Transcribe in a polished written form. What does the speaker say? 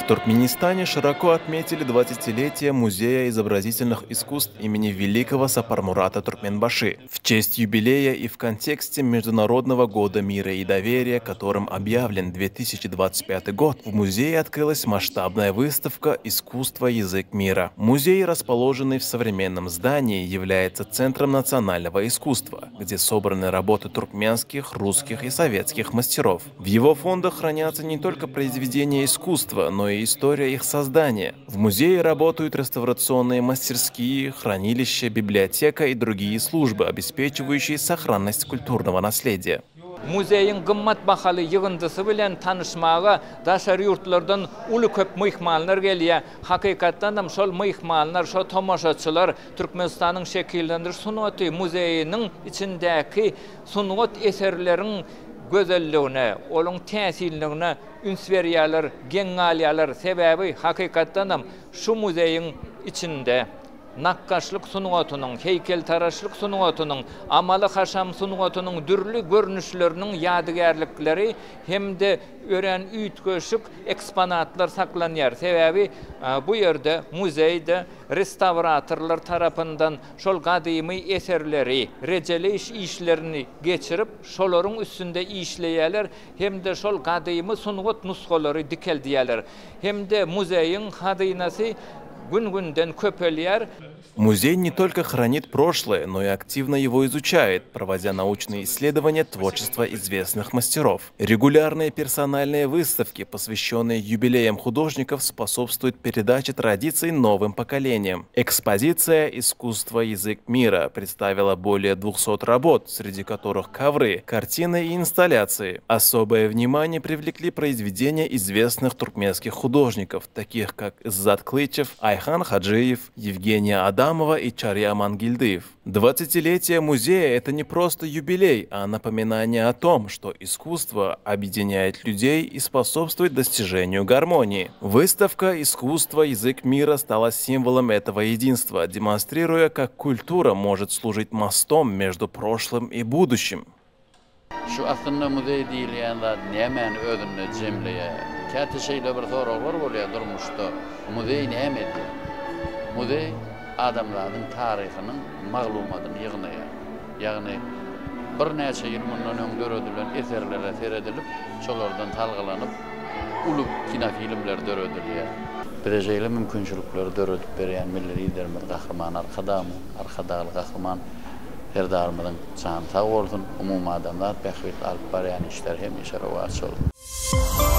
Туркменистане широко отметили 20-летие Музея изобразительных искусств имени великого Сапармурата Туркменбаши. В честь юбилея и в контексте Международного года мира и доверия, которым объявлен 2025 год, в музее открылась масштабная выставка «Искусство. Язык мира». Музей, расположенный в современном здании, является центром национального искусства, где собраны работы туркменских, русских и советских мастеров. В его фондах хранятся не только произведения искусства, но и история их создания. В музее работают реставрационные мастерские, хранилища, библиотека и другие службы, обеспечивающие сохранность культурного наследия. Muzeyин qımmat bahalı yığıntısı bilen tanışmağa daşarı yurtlardan ulu köp mıyhmallar geliyor. Hakikaten de şol mıyhmallar, şol tomoşaçılar Türkmenistan'ın şekillendir sunuatı muzeyinin içindeki sunuat eserlerin gözelliğine, onun tesirliğine üns veriyorlar, gen alıyorlar. Sebebi hakikaten de şu muzeyin içinde nakkaşlık sunuatının, heykeltaraşlık sunuatının, amalı haşam sunuatının dürlü görünüşlerinin yadigarlıkları hem de ören ütköşük eksponatlar saklanıyor. Sebebi bu yerde muzeyde restavratörler tarafından şol kadimi eserleri, receli işlerini geçirip şolorun üstünde işleyeler hem de şol kadimi sunuat nuskoları dikeldiyeler. Hem de muzeyin hadinası gün-günden köpeliyor. Музей не только хранит прошлое, но и активно его изучает, проводя научные исследования творчества известных мастеров. Регулярные персональные выставки, посвященные юбилеям художников, способствуют передаче традиций новым поколениям. Экспозиция «Искусство. Язык мира» представила более 200 работ, среди которых ковры, картины и инсталляции. Особое внимание привлекли произведения известных туркменских художников, таких как Иззат Клычев, Айхан Хаджиев, Евгения Адамова и Чарья Мангильдыев. 20-летие музея – это не просто юбилей, а напоминание о том, что искусство объединяет людей и способствует достижению гармонии. Выставка «Искусство. Язык мира» стала символом этого единства, демонстрируя, как культура может служить мостом между прошлым и будущим. Şu aslında muzey değil yani hemen ödünle cemleye. Kati şeyle bir sorular oluyor durmuştu. Muzey ne emedi? Muzey adamların tarihinin maglumatını yığınıyor. Yani bir neçe yıl bundan öncə ödülen eserlere seyredilip, şolardan talgalanıp, ulu kino filmler dörödülüyor. Bireceyle mümkünçülükleri dörödüp beren milli liderimiz kahraman arkadağlı kahraman her darmının can sağ olsun, umum adamlar bekvit alıp barayan işler hem işe rivayet olsun.